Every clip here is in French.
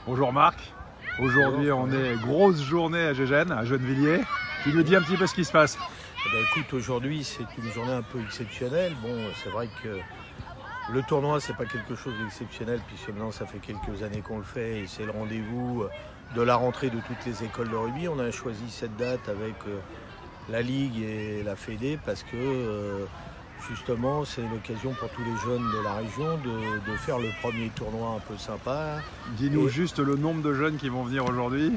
Bonjour Marc, aujourd'hui on est grosse journée à Gégène, à Gennevilliers. Tu nous dis un petit peu ce qui se passe. Écoute, aujourd'hui c'est une journée un peu exceptionnelle. Bon, c'est vrai que le tournoi c'est pas quelque chose d'exceptionnel puisque maintenant ça fait quelques années qu'on le fait et c'est le rendez-vous de la rentrée de toutes les écoles de rugby. On a choisi cette date avec la Ligue et la Fédé parce que justement, c'est l'occasion pour tous les jeunes de la région de faire le premier tournoi un peu sympa. Dis-nous juste le nombre de jeunes qui vont venir aujourd'hui.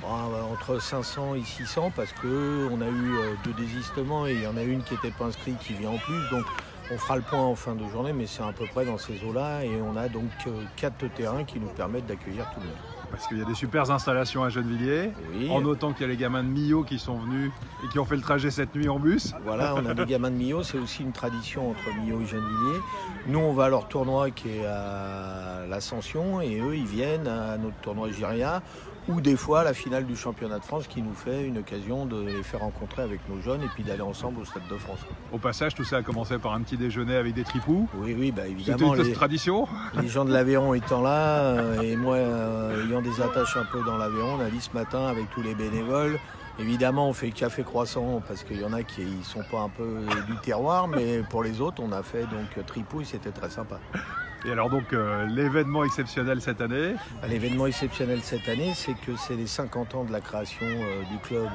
Entre 500 et 600 parce qu'on a eu 2 désistements et il y en a une qui n'était pas inscrite qui vient en plus. Donc on fera le point en fin de journée, mais c'est à peu près dans ces eaux-là. Et on a donc 4 terrains qui nous permettent d'accueillir tout le monde. Parce qu'il y a des super installations à Gennevilliers, oui. En notant qu'il y a les gamins de Millau qui sont venus et qui ont fait le trajet cette nuit en bus. Voilà, on a des gamins de Millau, c'est aussi une tradition entre Millau et Gennevilliers. Nous, on va à leur tournoi qui est à l'Ascension et eux, ils viennent à notre tournoi Giria ou des fois à la finale du championnat de France qui nous fait une occasion de les faire rencontrer avec nos jeunes et puis d'aller ensemble au Stade de France. Au passage, tout ça a commencé par un petit déjeuner avec des tripous. Oui, bah évidemment. C'était une tradition. Les gens de l'Aveyron étant là et moi ayant des attaches un peu dans l'Aveyron, on a dit ce matin avec tous les bénévoles. Évidemment, on fait café croissant parce qu'il y en a qui ne sont pas un peu du terroir, mais pour les autres, on a fait donc tripouille, c'était très sympa. Et alors donc l'événement exceptionnel cette année? L'événement exceptionnel cette année, c'est que c'est les 50 ans de la création du club,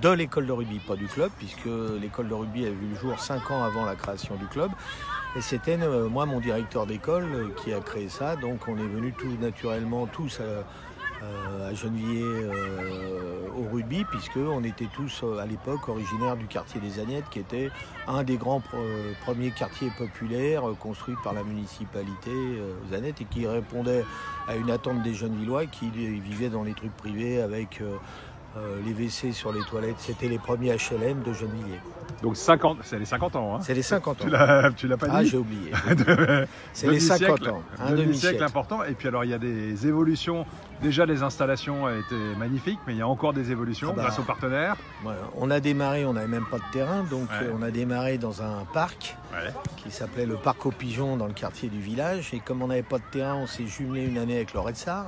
de l'école de rugby, pas du club, puisque l'école de rugby a vu le jour 5 ans avant la création du club. Et c'était moi, mon directeur d'école, qui a créé ça. Donc on est venus tout naturellement, tous à Gennevilliers au rugby, puisqu'on était tous à l'époque originaires du quartier des Agnettes, qui était un des grands premiers quartiers populaires construits par la municipalité aux Agnettes et qui répondait à une attente des Gennevillois qui vivaient dans les trucs privés avec les WC sur les toilettes. C'était les premiers HLM de Gennevilliers. Donc c'est les 50 ans. Hein. C'est les 50 ans. Tu l'as pas dit? Ah, j'ai oublié. C'est les 50 ans. Un demi-siècle important. Et puis alors il y a des évolutions. Déjà les installations étaient magnifiques, mais il y a encore des évolutions grâce aux partenaires. Voilà. On a démarré, on n'avait même pas de terrain, donc on a démarré dans un parc qui s'appelait le Parc aux Pigeons dans le quartier du village. Et comme on n'avait pas de terrain, on s'est jumelé une année avec le Red Star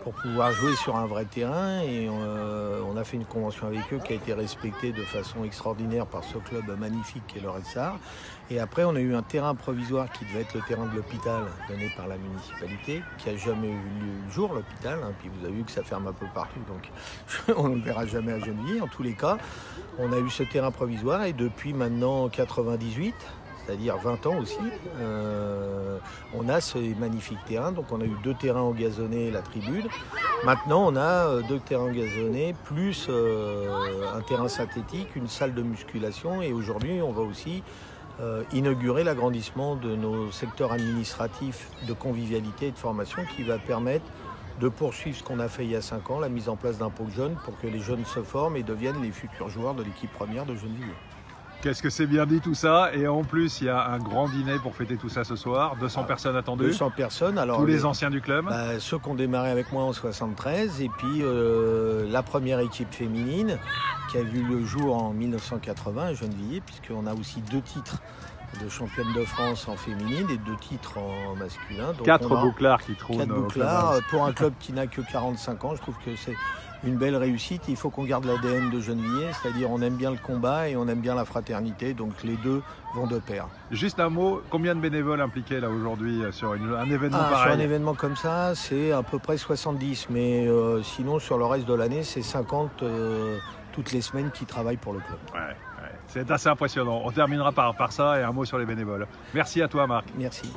pour pouvoir jouer sur un vrai terrain. Et on a fait une convention avec eux qui a été respectée de façon extraordinaire par ce club magnifique qui est le Red Star. Et après, on a eu un terrain provisoire qui devait être le terrain de l'hôpital donné par la municipalité, qui n'a jamais eu le jour, l'hôpital. Puis vous avez vu que ça ferme un peu partout, donc on ne le verra jamais à Gennevilliers. En tous les cas, on a eu ce terrain provisoire et depuis maintenant 98, c'est-à-dire 20 ans aussi, on a ce magnifique terrain. Donc on a eu 2 terrains engazonnés, la tribune. Maintenant on a 2 terrains engazonnés, plus un terrain synthétique, une salle de musculation. Et aujourd'hui on va aussi inaugurer l'agrandissement de nos secteurs administratifs de convivialité et de formation qui va permettre de poursuivre ce qu'on a fait il y a 5 ans, la mise en place d'un pôle jeune pour que les jeunes se forment et deviennent les futurs joueurs de l'équipe première de Gennevilliers. Qu'est-ce que c'est bien dit tout ça, et en plus il y a un grand dîner pour fêter tout ça ce soir, 200 personnes attendues. 200 personnes, alors tous les anciens du club. Ceux qui ont démarré avec moi en 73 et puis la première équipe féminine qui a vu le jour en 1980 à Gennevilliers, puisqu'on a aussi 2 titres de championne de France en féminine et 2 titres en masculin. Donc 4 bouclards qui trônent. 4 bouclards pour un club qui n'a que 45 ans, je trouve que c'est une belle réussite. Il faut qu'on garde l'ADN de Gennevilliers, c'est-à-dire on aime bien le combat et on aime bien la fraternité, donc les deux vont de pair. Juste un mot, combien de bénévoles impliqués là aujourd'hui sur un événement pareil? Sur un événement comme ça, c'est à peu près 70, mais sinon sur le reste de l'année, c'est 50 toutes les semaines qui travaillent pour le club. C'est assez impressionnant. On terminera par ça et un mot sur les bénévoles. Merci à toi Marc. Merci.